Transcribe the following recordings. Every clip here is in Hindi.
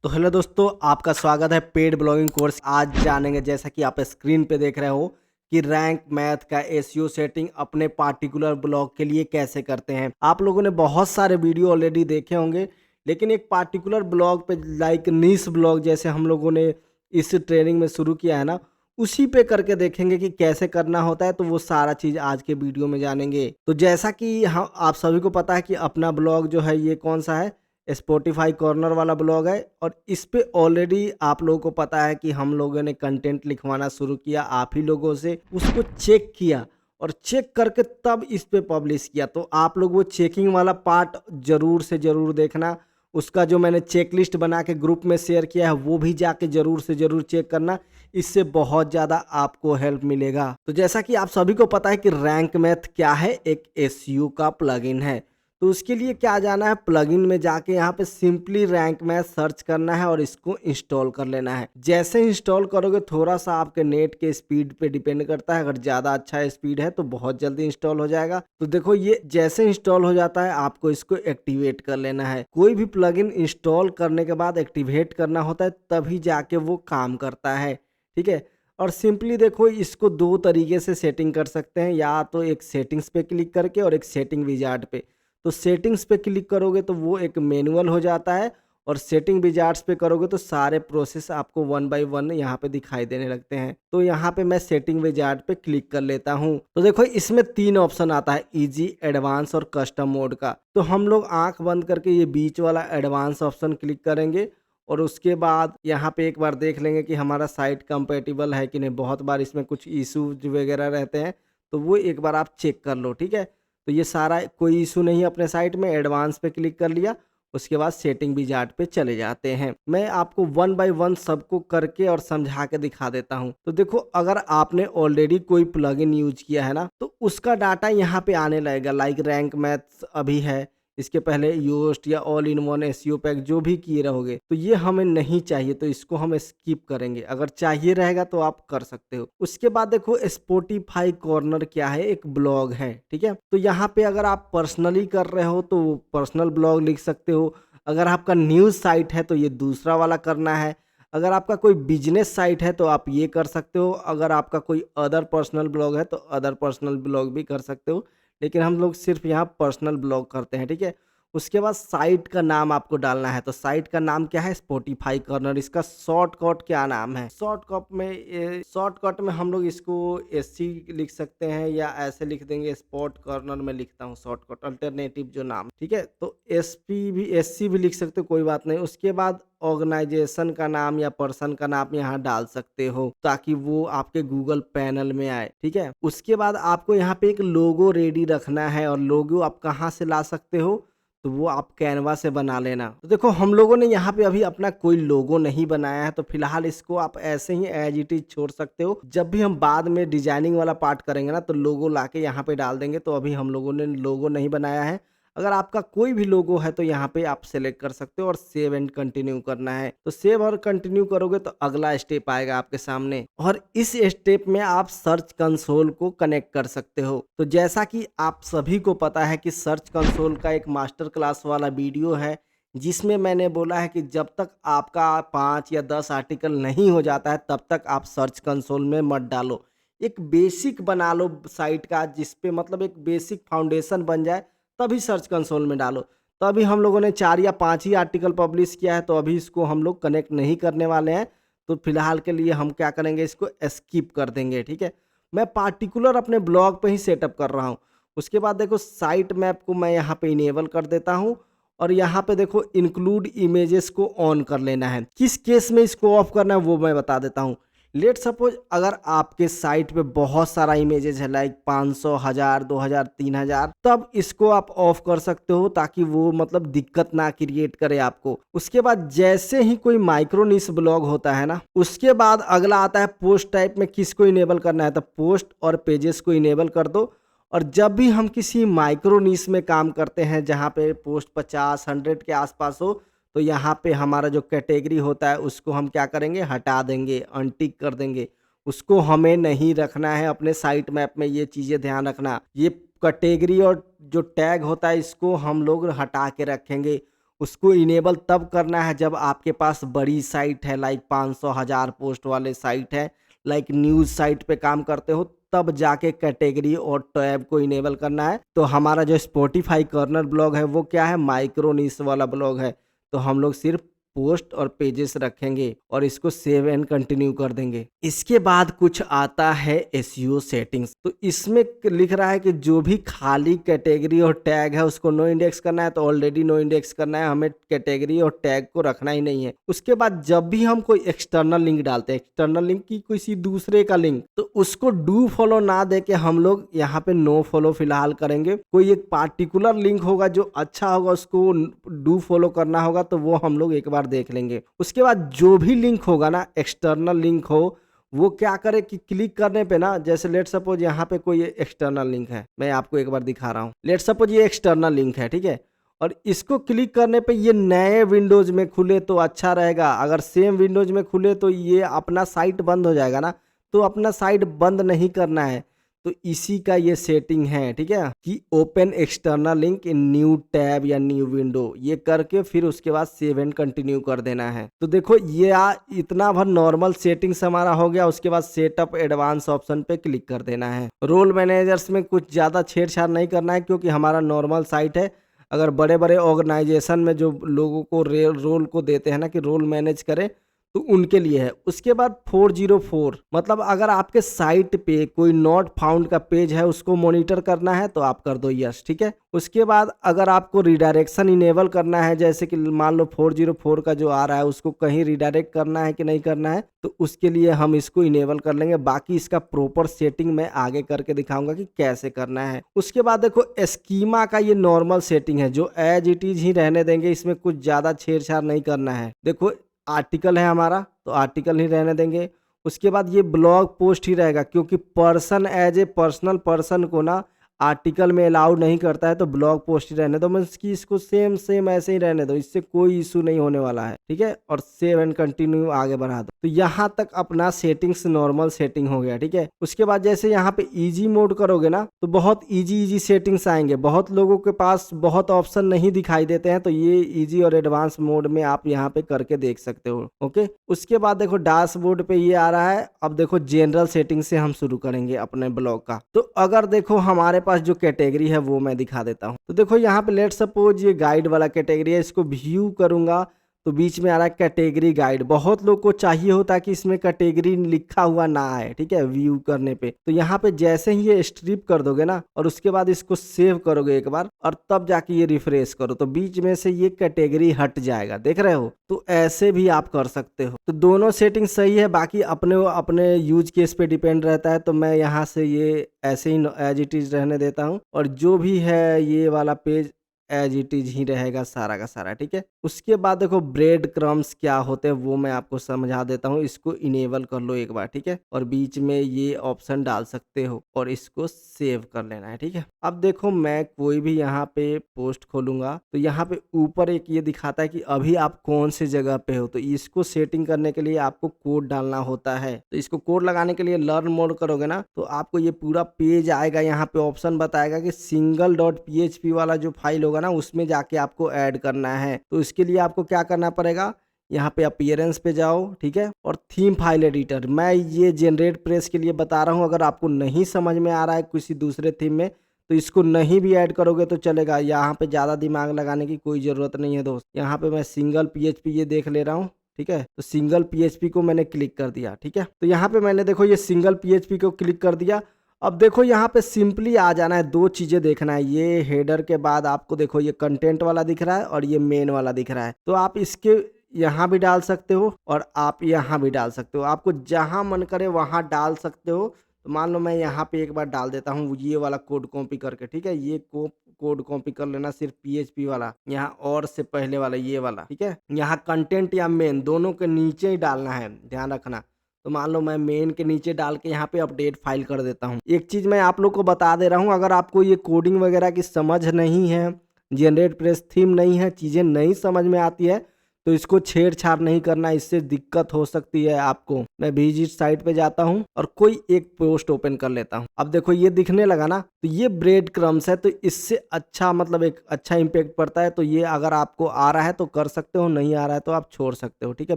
तो हेलो दोस्तों, आपका स्वागत है पेड ब्लॉगिंग कोर्स। आज जानेंगे, जैसा कि आप स्क्रीन पे देख रहे हो, कि रैंक मैथ का एसईओ सेटिंग अपने पार्टिकुलर ब्लॉग के लिए कैसे करते हैं। आप लोगों ने बहुत सारे वीडियो ऑलरेडी देखे होंगे, लेकिन एक पार्टिकुलर ब्लॉग पे, लाइक नीश ब्लॉग जैसे हम लोगों ने इस ट्रेनिंग में शुरू किया है ना, उसी पे करके देखेंगे कि कैसे करना होता है। तो वो सारा चीज़ आज के वीडियो में जानेंगे। तो जैसा कि हम आप सभी को पता है कि अपना ब्लॉग जो है ये कौन सा है, स्पॉटिफाई कॉर्नर वाला ब्लॉग है। और इस पे ऑलरेडी आप लोगों को पता है कि हम लोगों ने कंटेंट लिखवाना शुरू किया आप ही लोगों से, उसको चेक किया और चेक करके तब इस पे पब्लिश किया। तो आप लोग वो चेकिंग वाला पार्ट ज़रूर से ज़रूर देखना। उसका जो मैंने चेक लिस्ट बना के ग्रुप में शेयर किया है वो भी जाके ज़रूर से ज़रूर चेक करना। इससे बहुत ज़्यादा आपको हेल्प मिलेगा। तो जैसा कि आप सभी को पता है कि रैंक मैथ क्या है, एक एसईओ का प्लगइन है। तो उसके लिए क्या जाना है, प्लगइन में जाके यहाँ पे सिंपली रैंक मैथ सर्च करना है और इसको इंस्टॉल कर लेना है। जैसे इंस्टॉल करोगे, थोड़ा सा आपके नेट के स्पीड पे डिपेंड करता है। अगर ज़्यादा अच्छा स्पीड है तो बहुत जल्दी इंस्टॉल हो जाएगा। तो देखो, ये जैसे इंस्टॉल हो जाता है आपको इसको एक्टिवेट कर लेना है। कोई भी प्लगइन इंस्टॉल करने के बाद एक्टिवेट करना होता है, तभी जाके वो काम करता है। ठीक है। और सिंपली देखो, इसको दो तरीके से सेटिंग कर सकते हैं, या तो एक सेटिंग्स पे क्लिक करके और एक सेटिंग विजार्ड पे। तो सेटिंग्स पे क्लिक करोगे तो वो एक मैनुअल हो जाता है, और सेटिंग विजार्ड्स पे करोगे तो सारे प्रोसेस आपको वन बाय वन यहाँ पे दिखाई देने लगते हैं। तो यहाँ पे मैं सेटिंग विजार्ड पे क्लिक कर लेता हूँ। तो देखो, इसमें 3 ऑप्शन आता है, इजी, एडवांस और कस्टम मोड का। तो हम लोग आंख बंद करके ये बीच वाला एडवांस ऑप्शन क्लिक करेंगे, और उसके बाद यहाँ पे एक बार देख लेंगे कि हमारा साइट कंपेटिबल है कि नहीं। बहुत बार इसमें कुछ इशूज वगैरह रहते हैं, तो वो एक बार आप चेक कर लो। ठीक है। तो ये सारा कोई इशू नहीं है अपने साइट में। एडवांस पे क्लिक कर लिया, उसके बाद सेटिंग विजार्ड पे चले जाते हैं। मैं आपको वन बाय वन सबको करके और समझा के दिखा देता हूँ। तो देखो, अगर आपने ऑलरेडी कोई प्लगइन यूज किया है ना, तो उसका डाटा यहाँ पे आने लगेगा। लाइक रैंक मैथ्स अभी है, इसके पहले योस्ट या all in one SEO pack जो भी किए रहोगे, तो ये हमें नहीं चाहिए, तो इसको हम स्किप करेंगे। अगर चाहिए रहेगा तो आप कर सकते हो। उसके बाद देखो, स्पॉटिफाई कॉर्नर क्या है, एक ब्लॉग है। ठीक है। तो यहाँ पे अगर आप पर्सनली कर रहे हो तो पर्सनल ब्लॉग लिख सकते हो। अगर आपका न्यूज़ साइट है तो ये दूसरा वाला करना है। अगर आपका कोई बिजनेस साइट है तो आप ये कर सकते हो। अगर आपका कोई अदर पर्सनल ब्लॉग है तो अदर पर्सनल ब्लॉग भी कर सकते हो, लेकिन हम लोग सिर्फ यहाँ पर्सनल ब्लॉग करते हैं। ठीक है। उसके बाद साइट का नाम आपको डालना है। तो साइट का नाम क्या है, स्पॉटिफाई कॉर्नर। इसका शॉर्टकट क्या नाम है, शॉर्टकट में हम लोग इसको एससी लिख सकते हैं, या ऐसे लिख देंगे, स्पॉट कॉर्नर में लिखता हूँ शॉर्टकट अल्टरनेटिव जो नाम। ठीक है। तो एसपी भी, एससी भी लिख सकते हो, कोई बात नहीं। उसके बाद ऑर्गेनाइजेशन का नाम या पर्सन का नाम यहाँ डाल सकते हो, ताकि वो आपके गूगल पैनल में आए। ठीक है। उसके बाद आपको यहाँ पे एक लोगो रेडी रखना है, और लोगो आप कहाँ से ला सकते हो, तो वो आप कैनवा से बना लेना। तो देखो, हम लोगों ने यहाँ पे अभी अपना कोई लोगो नहीं बनाया है, तो फिलहाल इसको आप ऐसे ही एज इट इज छोड़ सकते हो। जब भी हम बाद में डिजाइनिंग वाला पार्ट करेंगे ना, तो लोगो लाके यहाँ पे डाल देंगे। तो अभी हम लोगों ने लोगो नहीं बनाया है। अगर आपका कोई भी लोगो है तो यहाँ पे आप सेलेक्ट कर सकते हो, और सेव एंड कंटिन्यू करना है। तो सेव और कंटिन्यू करोगे तो अगला स्टेप आएगा आपके सामने, और इस स्टेप में आप सर्च कंसोल को कनेक्ट कर सकते हो। तो जैसा कि आप सभी को पता है कि सर्च कंसोल का एक मास्टर क्लास वाला वीडियो है, जिसमें मैंने बोला है कि जब तक आपका 5 या 10 आर्टिकल नहीं हो जाता है, तब तक आप सर्च कंसोल में मत डालो। एक बेसिक बना लो साइट का, जिसपे मतलब एक बेसिक फाउंडेशन बन जाए, तभी सर्च कंसोल में डालो। तो अभी हम लोगों ने 4 या 5 ही आर्टिकल पब्लिश किया है, तो अभी इसको हम लोग कनेक्ट नहीं करने वाले हैं। तो फिलहाल के लिए हम क्या करेंगे, इसको स्किप कर देंगे। ठीक है। मैं पार्टिकुलर अपने ब्लॉग पे ही सेटअप कर रहा हूँ। उसके बाद देखो, साइट मैप को मैं यहाँ पे इनेबल कर देता हूँ, और यहाँ पे देखो, इंक्लूड इमेजेस को ऑन कर लेना है। किस केस में इसको ऑफ करना है वो मैं बता देता हूँ। लेट सपोज अगर आपके साइट पे बहुत सारा इमेजेस है, लाइक 500, 1000, 2000, 3000, तब इसको आप ऑफ कर सकते हो, ताकि वो मतलब दिक्कत ना क्रिएट करे आपको। उसके बाद जैसे ही कोई माइक्रो निश ब्लॉग होता है ना, उसके बाद अगला आता है पोस्ट टाइप में किसको इनेबल करना है। तो पोस्ट और पेजेस को इनेबल कर दो। और जब भी हम किसी माइक्रो निश में काम करते हैं, जहाँ पे पोस्ट 50, 100 के आसपास हो, तो यहाँ पे हमारा जो कैटेगरी होता है उसको हम क्या करेंगे, हटा देंगे, अनटिक कर देंगे। उसको हमें नहीं रखना है अपने साइट मैप में। ये चीज़ें ध्यान रखना। ये कैटेगरी और जो टैग होता है, इसको हम लोग हटा के रखेंगे। उसको इनेबल तब करना है जब आपके पास बड़ी साइट है, लाइक 500 1000 पोस्ट वाले साइट है, लाइक न्यूज़ साइट पे काम करते हो, तब जाके कैटेगरी और टैब को इनेबल करना है। तो हमारा जो स्पॉटिफाई कॉर्नर ब्लॉग है वो क्या है, माइक्रो निश वाला ब्लॉग है। तो हम लोग सिर्फ पोस्ट और पेजेस रखेंगे और इसको सेव एंड कंटिन्यू कर देंगे। इसके बाद कुछ आता है एसईओ सेटिंग्स। तो इसमें लिख रहा है कि जो भी खाली कैटेगरी और टैग है उसको नो इंडेक्स करना है। तो ऑलरेडी नो इंडेक्स करना है, हमें कैटेगरी और टैग को रखना ही नहीं है। उसके बाद जब भी हम कोई एक्सटर्नल लिंक डालते हैं, एक्सटर्नल लिंक की किसी दूसरे का लिंक, तो उसको डू फॉलो ना दे के हम लोग यहाँ पे नो फॉलो फिलहाल करेंगे। कोई एक पार्टिकुलर लिंक होगा जो अच्छा होगा, उसको डू फॉलो करना होगा, तो वो हम लोग एक बार देख लेंगे। उसके बाद जो भी लिंक होगा ना, एक्सटर्नल लिंक हो, वो क्या करे कि क्लिक करने पे ना, जैसे लेट सपोज यहाँ पे कोई एक्सटर्नल लिंक है, मैं आपको एक बार दिखा रहा हूँ। लेट सपोज ये एक्सटर्नल लिंक है, ठीक है, और इसको क्लिक करने पे ये नए विंडोज में खुले तो अच्छा रहेगा। अगर सेम विंडोज में खुले तो ये अपना साइट बंद हो जाएगा ना, तो अपना साइट बंद नहीं करना है। तो इसी का ये सेटिंग है, ठीक है, कि open external link in new tab या न्यू विंडो, ये करके फिर उसके बाद सेव एंड कंटिन्यू कर देना है। तो देखो ये इतना भर नॉर्मल सेटिंग्स हमारा हो गया। उसके बाद सेटअप एडवांस ऑप्शन पे क्लिक कर देना है। रोल मैनेजर्स में कुछ ज़्यादा छेड़छाड़ नहीं करना है, क्योंकि हमारा नॉर्मल साइट है। अगर बड़े बड़े ऑर्गेनाइजेशन में जो लोगों को रोल को देते हैं ना कि रोल मैनेज करें, तो उनके लिए है। उसके बाद 404 मतलब अगर आपके साइट पे कोई नॉट फाउंड का पेज है, उसको मॉनिटर करना है तो आप कर दो यस, ठीक है। उसके बाद अगर आपको रिडायरेक्शन इनेबल करना है, जैसे कि मान लो 404 का जो आ रहा है उसको कहीं रिडायरेक्ट करना है कि नहीं करना है, तो उसके लिए हम इसको इनेबल कर लेंगे। बाकी इसका प्रॉपर सेटिंग मैं आगे करके दिखाऊंगा कि कैसे करना है। उसके बाद देखो स्कीमा का ये नॉर्मल सेटिंग है जो एज इट इज ही रहने देंगे, इसमें कुछ ज़्यादा छेड़छाड़ नहीं करना है। देखो आर्टिकल है हमारा, तो आर्टिकल ही रहने देंगे। उसके बाद ये ब्लॉग पोस्ट ही रहेगा, क्योंकि person as a personal person को ना आर्टिकल में अलाउड नहीं करता है, तो ब्लॉग पोस्ट ही रहने दो। मैं इसको सेम ऐसे ही रहने दो, इससे कोई इशू नहीं होने वाला है, ठीक है। और सेव एंड कंटिन्यू आगे बढ़ा दो। तो यहाँ तक अपना सेटिंग्स नॉर्मल सेटिंग हो गया, ठीक है। उसके बाद जैसे यहाँ पे इजी मोड करोगे ना, तो बहुत इजी सेटिंग्स आएंगे। बहुत लोगों के पास बहुत ऑप्शन नहीं दिखाई देते हैं, तो ये इजी और एडवांस मोड में आप यहाँ पे करके देख सकते हो, ओके। उसके बाद देखो डैशबोर्ड पे ये आ रहा है। अब देखो जनरल सेटिंग से हम शुरू करेंगे अपने ब्लॉग का। तो अगर देखो हमारे पास जो कैटेगरी है वो मैं दिखा देता हूँ। तो देखो यहाँ पे लेट सपोज ये गाइड वाला कैटेगरी है, इसको व्यू करूंगा तो बीच में आ रहा है कैटेगरी गाइड। बहुत लोग को चाहिए होता है कि इसमें कैटेगरी लिखा हुआ ना आए, ठीक है, व्यू करने पे। तो यहाँ पे जैसे ही ये स्ट्रिप कर दोगे ना, और उसके बाद इसको सेव करोगे एक बार, और तब जाके ये रिफ्रेश करो, तो बीच में से ये कैटेगरी हट जाएगा, देख रहे हो। तो ऐसे भी आप कर सकते हो। तो दोनों सेटिंग सही है, बाकी अपने अपने यूज केस पे डिपेंड रहता है। तो मैं यहाँ से ये ऐसे ही एज इट इज रहने देता हूँ, और जो भी है ये वाला पेज एज इट इज ही रहेगा सारा का सारा, ठीक है। उसके बाद देखो ब्रेड क्रम्स क्या होते हैं वो मैं आपको समझा देता हूँ। इसको इनेबल कर लो एक बार, ठीक है, और बीच में ये ऑप्शन डाल सकते हो और इसको सेव कर लेना है, ठीक है। अब देखो मैं कोई भी यहाँ पे पोस्ट खोलूंगा, तो यहाँ पे ऊपर एक ये दिखाता है कि अभी आप कौन से जगह पे हो। तो इसको सेटिंग करने के लिए आपको कोड डालना होता है। तो इसको कोड लगाने के लिए लर्न मोड करोगे ना, तो आपको ये पूरा पेज आएगा। यहाँ पे ऑप्शन बताएगा कि single.php वाला जो फाइल होगा ना, उसमें जाके आपको ऐड करना है। तो इसके लिए आपको क्या करना पड़ेगा, यहाँ पे अपीयरेंस पे जाओ, ठीक है, और थीम फाइल एडिटर। मैं ये जनरेट प्रेस के लिए बता रहा हूँ। अगर आपको नहीं समझ में आ रहा है किसी दूसरे थीम में, तो इसको नहीं भी ऐड करोगे तो चलेगा। यहाँ पे ज़्यादा दिमाग लगाने की कोई ज़रूरत नहीं है दोस्त। यहाँ पे मैं सिंगल PHP ये देख ले रहा हूँ, ठीक है। तो सिंगल PHP को मैंने क्लिक कर दिया, ठीक है। तो यहाँ पे मैंने देखो ये सिंगल PHP को क्लिक कर दिया। अब देखो यहाँ पे सिंपली आ जाना है, दो चीज़ें देखना है। ये हेडर के बाद आपको देखो ये कंटेंट वाला दिख रहा है और ये मेन वाला दिख रहा है। तो आप इसके यहाँ भी डाल सकते हो और आप यहाँ भी डाल सकते हो। आपको जहाँ मन करे वहाँ डाल सकते हो। तो मान लो मैं यहाँ पे एक बार डाल देता हूँ ये वाला कोड कॉपी करके, ठीक है। ये कोड कॉपी कर लेना, सिर्फ PHP वाला, यहाँ और से पहले वाला ये वाला, ठीक है। यहाँ कंटेंट या मेन दोनों के नीचे ही डालना है, ध्यान रखना। तो मान लो मैं मेन के नीचे डाल के यहाँ पे अपडेट फाइल कर देता हूँ। एक चीज़ मैं आप लोग को बता दे रहा हूँ, अगर आपको ये कोडिंग वगैरह की समझ नहीं है, जनरेट प्रेस थीम नहीं है, चीज़ें नहीं समझ में आती है, तो इसको छेड़छाड़ नहीं करना, इससे दिक्कत हो सकती है आपको। मैं विजिट साइट पे जाता हूँ और कोई एक पोस्ट ओपन कर लेता हूँ। अब देखो ये दिखने लगा ना, तो ये ब्रेड क्रम्स है, तो इससे अच्छा मतलब एक अच्छा इम्पैक्ट पड़ता है। तो ये अगर आपको आ रहा है तो कर सकते हो, नहीं आ रहा है तो आप छोड़ सकते हो, ठीक है।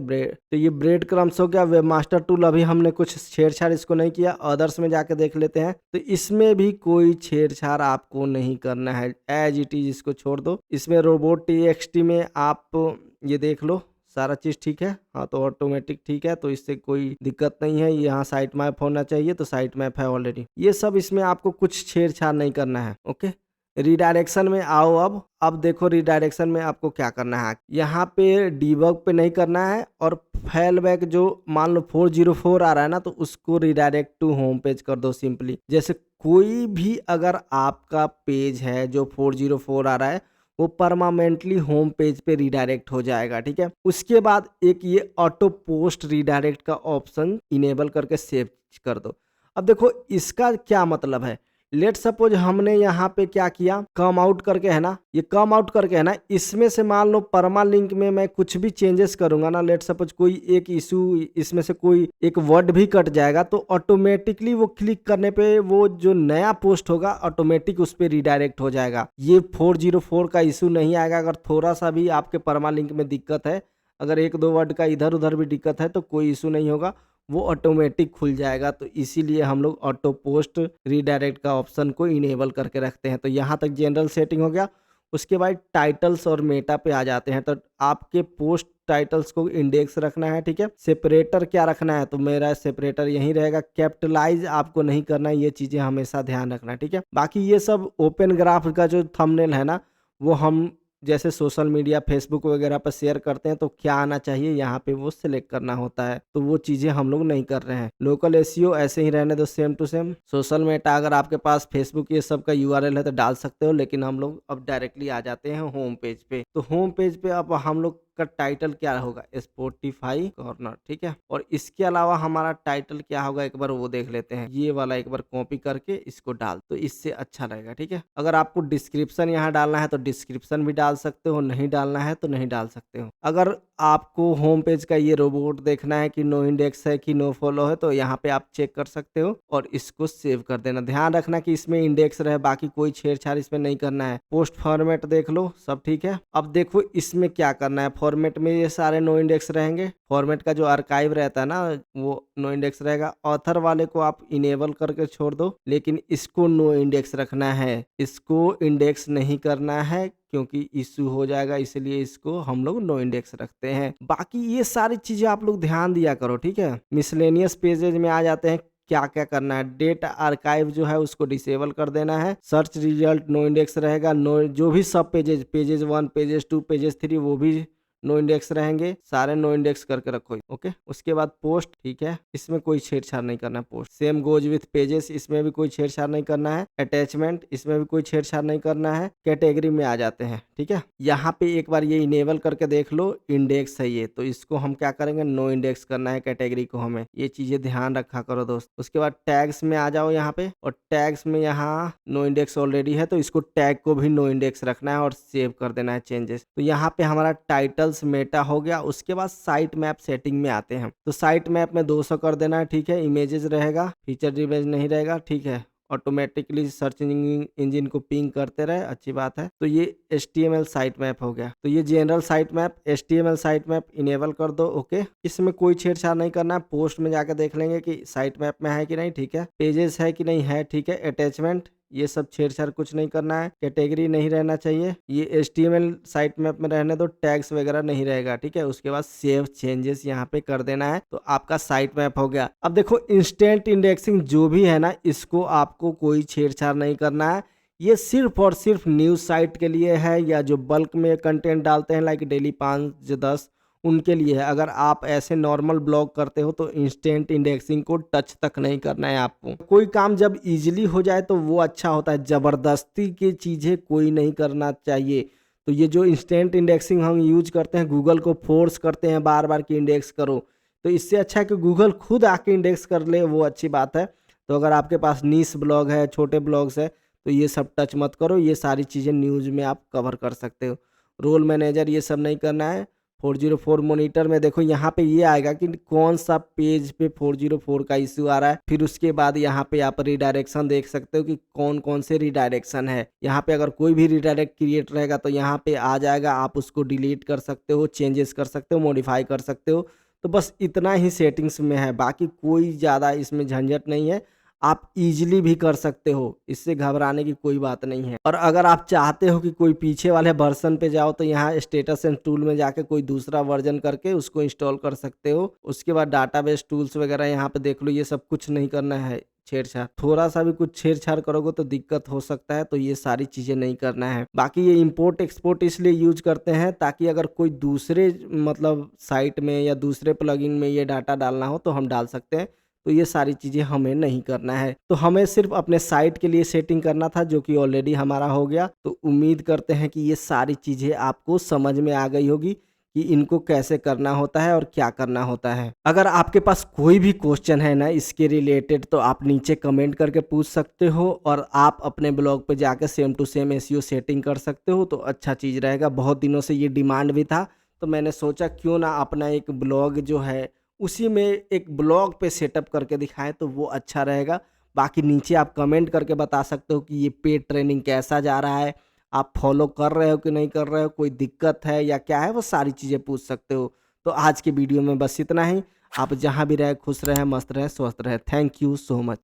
तो ये ब्रेड क्रम्स हो गया। वेब मास्टर टूल अभी हमने कुछ छेड़छाड़ इसको नहीं किया, अदर्स में जाके देख लेते हैं। तो इसमें भी कोई छेड़छाड़ आपको नहीं करना है, एज इट इज इसको छोड़ दो। इसमें रोबोट TXT में आप ये देख लो, सारा चीज़ ठीक है। हाँ, तो ऑटोमेटिक ठीक है, तो इससे कोई दिक्कत नहीं है। यहाँ साइट मैप होना चाहिए, तो साइट मैप है ऑलरेडी। ये सब इसमें आपको कुछ छेड़छाड़ नहीं करना है, ओके। रिडायरेक्शन में आओ। अब देखो रिडायरेक्शन में आपको क्या करना है। यहाँ पे डीबग पे नहीं करना है, और फैलबैक जो मान लो 404 आ रहा है ना, तो उसको रिडायरेक्ट टू होम पेज कर दो सिंपली। जैसे कोई भी अगर आपका पेज है जो 404 आ रहा है, वो परमानेंटली होम पेज पे रिडायरेक्ट हो जाएगा, ठीक है। उसके बाद एक ये ऑटो पोस्ट रिडायरेक्ट का ऑप्शन इनेबल करके सेव कर दो। अब देखो इसका क्या मतलब है। लेट सपोज हमने यहाँ पे क्या किया, कम आउट करके है ना, ये कम आउट करके है ना, इसमें से मान लो परमा लिंक में मैं कुछ भी चेंजेस करूंगा ना, लेट सपोज कोई एक इशू, इसमें से कोई एक वर्ड भी कट जाएगा, तो ऑटोमेटिकली वो क्लिक करने पे वो जो नया पोस्ट होगा ऑटोमेटिक उस पर रिडायरेक्ट हो जाएगा। ये 404 का इशू नहीं आएगा। अगर थोड़ा सा भी आपके परमा लिंक में दिक्कत है, अगर एक दो वर्ड का इधर उधर भी दिक्कत है, तो कोई इशू नहीं होगा, वो ऑटोमेटिक खुल जाएगा। तो इसीलिए हम लोग ऑटो पोस्ट रीडायरेक्ट का ऑप्शन को इनेबल करके रखते हैं। तो यहाँ तक जनरल सेटिंग हो गया। उसके बाद टाइटल्स और मेटा पे आ जाते हैं। तो आपके पोस्ट टाइटल्स को इंडेक्स रखना है, ठीक है। सेपरेटर क्या रखना है, तो मेरा सेपरेटर यही रहेगा। कैपिटलाइज आपको नहीं करना है, ये चीज़ें हमेशा ध्यान रखना है, ठीक है। बाकी ये सब ओपन ग्राफ का जो थंबनेल है ना, वो हम जैसे सोशल मीडिया फेसबुक वगैरह पर शेयर करते हैं, तो क्या आना चाहिए यहाँ पे वो सिलेक्ट करना होता है। तो वो चीज़ें हम लोग नहीं कर रहे हैं। लोकल एसईओ ऐसे ही रहने दो, same to same. Social meta अगर आपके पास फेसबुक ये सब का यूआरएल है तो डाल सकते हो, लेकिन हम लोग अब डायरेक्टली आ जाते हैं होम पेज पे। तो होम पेज पे अब हम लोग का टाइटल क्या होगा, स्पॉटिफाई कॉर्नर, ठीक है। और इसके अलावा हमारा टाइटल क्या होगा, एक बार वो देख लेते हैं। ये वाला एक बार कॉपी करके इसको डाल, तो इससे अच्छा रहेगा, ठीक है। अगर आपको डिस्क्रिप्शन यहाँ डालना है तो डिस्क्रिप्शन भी डाल सकते हो, नहीं डालना है तो नहीं डाल सकते हो। अगर आपको होम पेज का ये रोबोट देखना है कि नो इंडेक्स है कि नो फॉलो है, तो यहाँ पे आप चेक कर सकते हो और इसको सेव कर देना। ध्यान रखना कि इसमें इंडेक्स रहे, बाकी कोई छेड़छाड़ इसमें नहीं करना है। पोस्ट फॉर्मेट देख लो, सब ठीक है। अब देखो इसमें क्या करना है। फॉर्मेट में ये सारे नो इंडेक्स रहेंगे। फॉर्मेट का जो आर्काइव रहता है ना, वो नो इंडेक्स रहेगा। ऑथर वाले को आप इनेबल करके छोड़ दो, लेकिन इसको नो इंडेक्स रखना है। इसको इंडेक्स नहीं करना है क्योंकि इशू हो जाएगा, इसलिए इसको हम लोग नो इंडेक्स रखते हैं। बाकी ये सारी चीजें आप लोग ध्यान दिया करो, ठीक है। मिसलेनियस पेजेज में आ जाते हैं। क्या क्या करना है, डेट आर्काइव जो है उसको डिसेबल कर देना है। सर्च रिजल्ट नो इंडेक्स रहेगा। नो जो भी सब पेजेज 1 पेजेज 2 पेजेज 3 वो भी नो इंडेक्स रहेंगे। सारे नो इंडेक्स करके रखो, ओके। उसके बाद पोस्ट, ठीक है, इसमें कोई छेड़छाड़ नहीं करना है। Post same goes with pages, इसमें भी कोई छेड़छाड़ नहीं करना है। अटैचमेंट, इसमें भी कोई छेड़छाड़ नहीं करना है। कैटेगरी में आ जाते हैं, ठीक है। यहाँ पे एक बार ये इनेबल करके देख लो, इंडेक्स है ये, तो इसको हम क्या करेंगे, नो इंडेक्स करना है कैटेगरी को हमें। ये चीजें ध्यान रखा करो दोस्त। उसके बाद टैग्स में आ जाओ यहाँ पे, और टैग्स में यहाँ नो इंडेक्स ऑलरेडी है, तो इसको टैग को भी नो इंडेक्स रखना है और सेव कर देना है चेंजेस। तो यहाँ पे हमारा टाइटल मेटा हो गया। उसके बाद साइट मैप सेटिंग में आते हैं। तो साइट मैप में 200 कर देना है, ठीक है। इमेजेस रहेगा, फीचर इमेज नहीं रहेगा, ठीक है। ऑटोमेटिकली सर्च इंजन को पिंग करते रहे, अच्छी बात है। तो ये HTML साइट मैप हो गया। तो ये general site map, HTML site map enable कर दो, ओके। इसमें कोई छेड़छाड़ नहीं करना है। पोस्ट में जाकर देख लेंगे कि साइट मैप में है कि नहीं, ठीक है। पेजेस है कि नहीं है, ठीक है। अटैचमेंट, ये सब छेड़छाड़ कुछ नहीं करना है। कैटेगरी नहीं रहना चाहिए, ये HTML साइट मैप में रहने दो। टैग्स वगैरह नहीं रहेगा, ठीक है। उसके बाद सेव चेंजेस यहाँ पे कर देना है, तो आपका साइट मैप हो गया। अब देखो इंस्टेंट इंडेक्सिंग जो भी है ना, इसको आपको कोई छेड़छाड़ नहीं करना है। ये सिर्फ और सिर्फ न्यूज साइट के लिए है, या जो बल्क में कंटेंट डालते हैं लाइक डेली 5-10 उनके लिए है। अगर आप ऐसे नॉर्मल ब्लॉग करते हो तो इंस्टेंट इंडेक्सिंग को टच तक नहीं करना है आपको। कोई काम जब इजीली हो जाए तो वो अच्छा होता है, जबरदस्ती की चीज़ें कोई नहीं करना चाहिए। तो ये जो इंस्टेंट इंडेक्सिंग हम यूज करते हैं, गूगल को फोर्स करते हैं बार बार कि इंडेक्स करो, तो इससे अच्छा है कि गूगल खुद आके इंडेक्स कर ले, वो अच्छी बात है। तो अगर आपके पास नीश ब्लॉग है, छोटे ब्लॉग्स है, तो ये सब टच मत करो। ये सारी चीज़ें न्यूज़ में आप कवर कर सकते हो। रोल मैनेजर ये सब नहीं करना है। 404 मॉनिटर में देखो यहाँ पे ये आएगा कि कौन सा पेज पे 404 का इश्यू आ रहा है। फिर उसके बाद यहाँ पे आप रिडायरेक्शन देख सकते हो कि कौन कौन से रिडायरेक्शन है। यहाँ पे अगर कोई भी रिडायरेक्ट क्रिएट रहेगा तो यहाँ पे आ जाएगा, आप उसको डिलीट कर सकते हो, चेंजेस कर सकते हो, मॉडिफाई कर सकते हो। तो बस इतना ही सेटिंग्स में है, बाकी कोई ज़्यादा इसमें झंझट नहीं है। आप ईज़िली भी कर सकते हो, इससे घबराने की कोई बात नहीं है। और अगर आप चाहते हो कि कोई पीछे वाले वर्ज़न पे जाओ तो यहाँ स्टेटस एंड टूल में जाके कोई दूसरा वर्ज़न करके उसको इंस्टॉल कर सकते हो। उसके बाद डाटाबेस टूल्स वगैरह यहाँ पे देख लो, ये सब कुछ नहीं करना है छेड़छाड़। थोड़ा-सा भी कुछ छेड़छाड़ करोगे तो दिक्कत हो सकता है, तो ये सारी चीज़ें नहीं करना है। बाकी ये इम्पोर्ट एक्सपोर्ट इसलिए यूज़ करते हैं ताकि अगर कोई दूसरे मतलब साइट में या दूसरे प्लगइन में ये डाटा डालना हो तो हम डाल सकते हैं। तो ये सारी चीज़ें हमें नहीं करना है। तो हमें सिर्फ़ अपने साइट के लिए सेटिंग करना था, जो कि ऑलरेडी हमारा हो गया। तो उम्मीद करते हैं कि ये सारी चीज़ें आपको समझ में आ गई होगी कि इनको कैसे करना होता है और क्या करना होता है। अगर आपके पास कोई भी क्वेश्चन है ना इसके रिलेटेड तो आप नीचे कमेंट करके पूछ सकते हो, और आप अपने ब्लॉग पे जाके same to same SEO setting कर सकते हो, तो अच्छा चीज़ रहेगा। बहुत दिनों से ये डिमांड भी था, तो मैंने सोचा क्यों ना अपना एक ब्लॉग जो है उसी में एक ब्लॉग पे सेटअप करके दिखाएँ तो वो अच्छा रहेगा। बाकी नीचे आप कमेंट करके बता सकते हो कि ये पेड ट्रेनिंग कैसा जा रहा है, आप फॉलो कर रहे हो कि नहीं कर रहे हो, कोई दिक्कत है या क्या है, वो सारी चीज़ें पूछ सकते हो। तो आज की वीडियो में बस इतना ही। आप जहाँ भी रहें खुश रहें, मस्त रहें, स्वस्थ रहें। Thank you so much.